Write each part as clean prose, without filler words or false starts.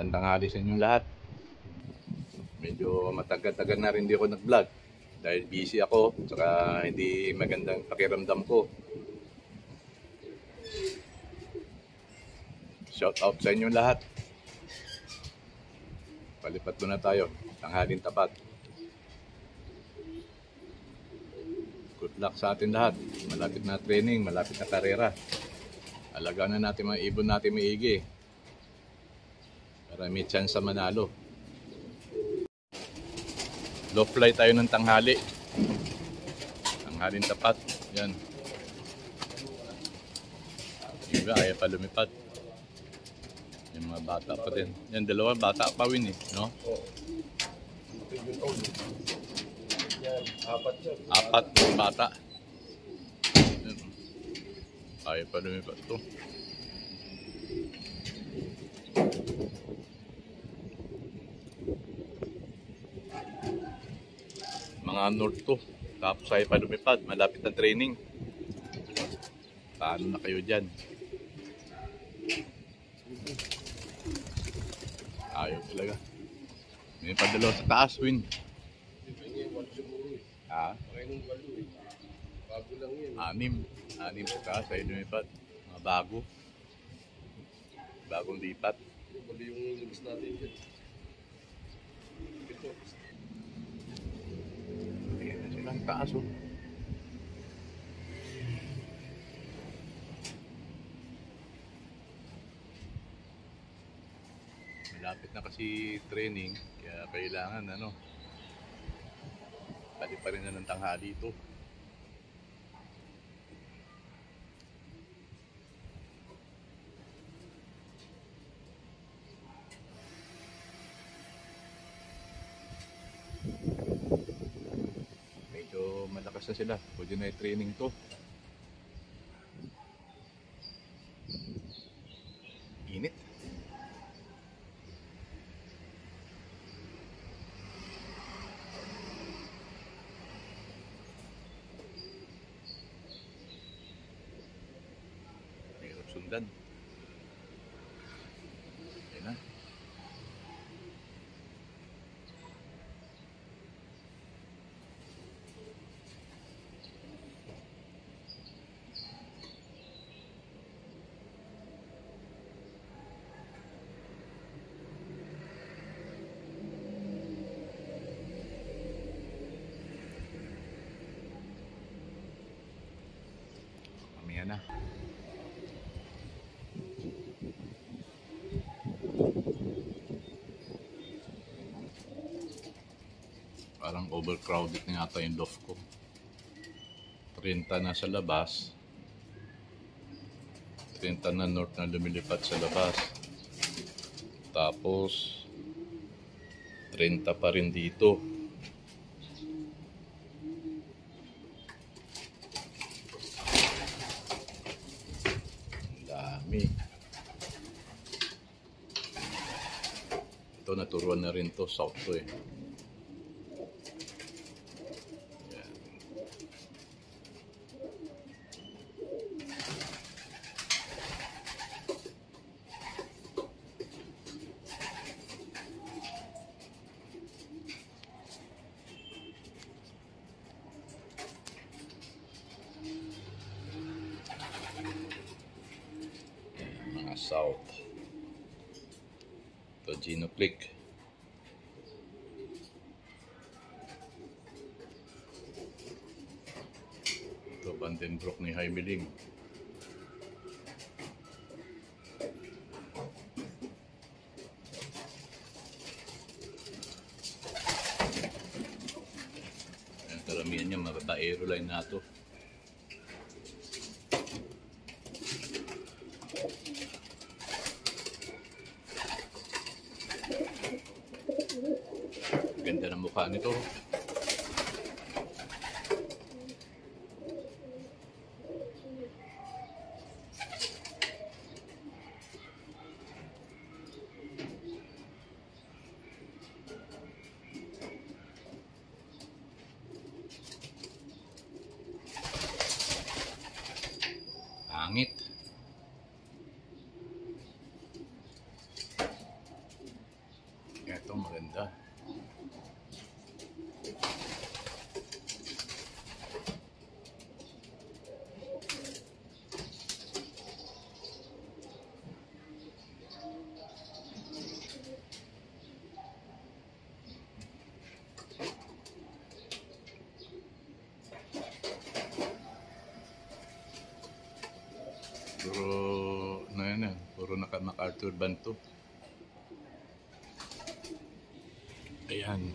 Magandang tanghali sa inyong lahat. Medyo matagal-tagal na rin hindi ako nag-vlog dahil busy ako, saka hindi magandang pakiramdam ko. Shout out sa inyong lahat. Palipat muna tayo, tanghaling tapat. Good luck sa atin lahat. Malapit na training, malapit na karera. Alagaan na natin mga ibon natin maigi para may chance sa manalo. Low fly tayo ng tanghali. Tanghaling tapat. Yan. Yung iba ayaw pa lumipad. Yung mga bata pa din. Yan, dalawang bata pa win eh. No? Yan, apat yan. Apat yung bata. Yan. Ayaw pa lumipad to. Mga north to. Tapos ayaw pa lumipad. Malapit na training. Paano na kayo dyan? Ayaw talaga. May padalaw sa taas, win. Ha? Bago lang yan. Anim sa taas, ayaw lumipad. Mga bago. Bagong lipat. Mali yung lumis natin dyan. Ito. Ayan na silang taas, oh. Malapit na kasi training, kaya kailangan pali pa rin na ng tanghali ito. Medyo malakas na sila, pwede na i-training to. Init. Sundan. Ayan na. Mamaya na. Parang overcrowded na yata yung loft ko. 30 na sa labas. 30 na north na lumilipad sa labas. Tapos 30 pa rin dito. Ang dami. Ito naturuan na rin to, south to eh. Mga south. Ito Gino Click. Ito Vandenbroek ni Jaime Ling. Ayan, karamihan niya mga aeroline na ito. Ganda ng mukha nito. Pangit. Puro, ano yan eh, puro MacArthur band to. Ayan.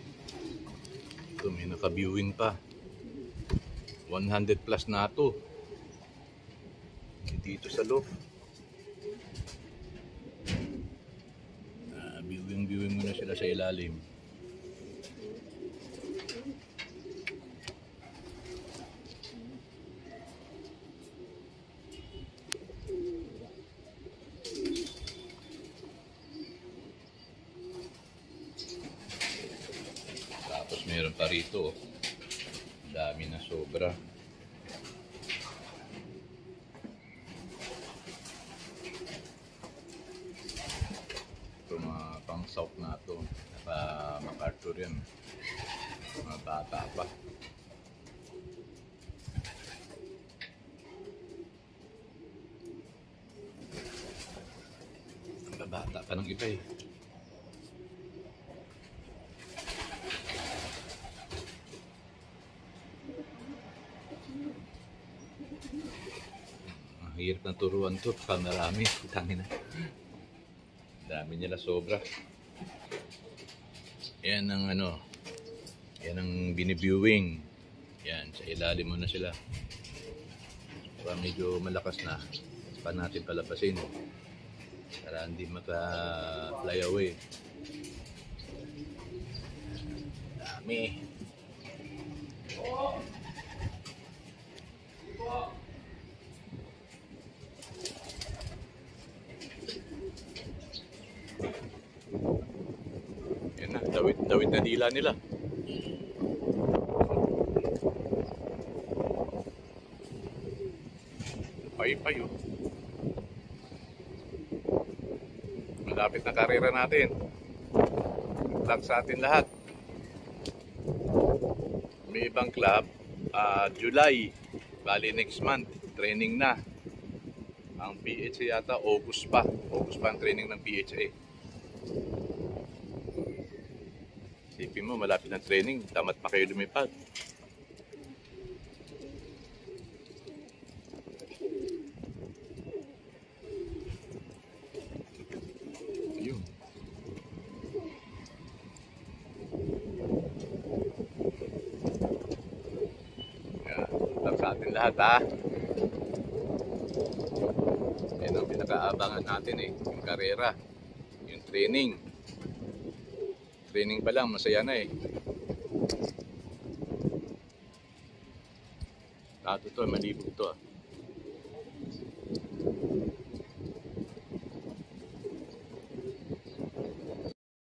Ito, may naka-viewing pa. 100 plus na to. Dito sa loob. Viewing muna sila sa ilalim. Tapos meron pa rito. Dami na sobra. Ito mga pang south na ito. Naka MacArthur yan. Mga bata pa. Mga bata pa ng iba eh. Hirap na turuan to, baka marami. Dami na. Dami nila sobra. Yan ang ano, yan ang biniviewing. Yan, sa ilalim mo na sila. Para medyo malakas na, pa natin palapasin. Para hindi maka-fly away. Dami. Yan na, dawit na dila nila. Pay-pay oh. Malapit na karera natin. Good luck sa atin lahat. May ibang club, July, bali next month, training na. Ang PHA yata, August pa ang training ng PHA. Isipin mo, malapit na training, damat pa kayo lumipad. Ayun. Yan, lang sa atin lahat ha. Yan ang pinakaabangan natin eh, yung karera, yung training. Training pa lang, masaya na eh. Lahat ito, malibog ito ah.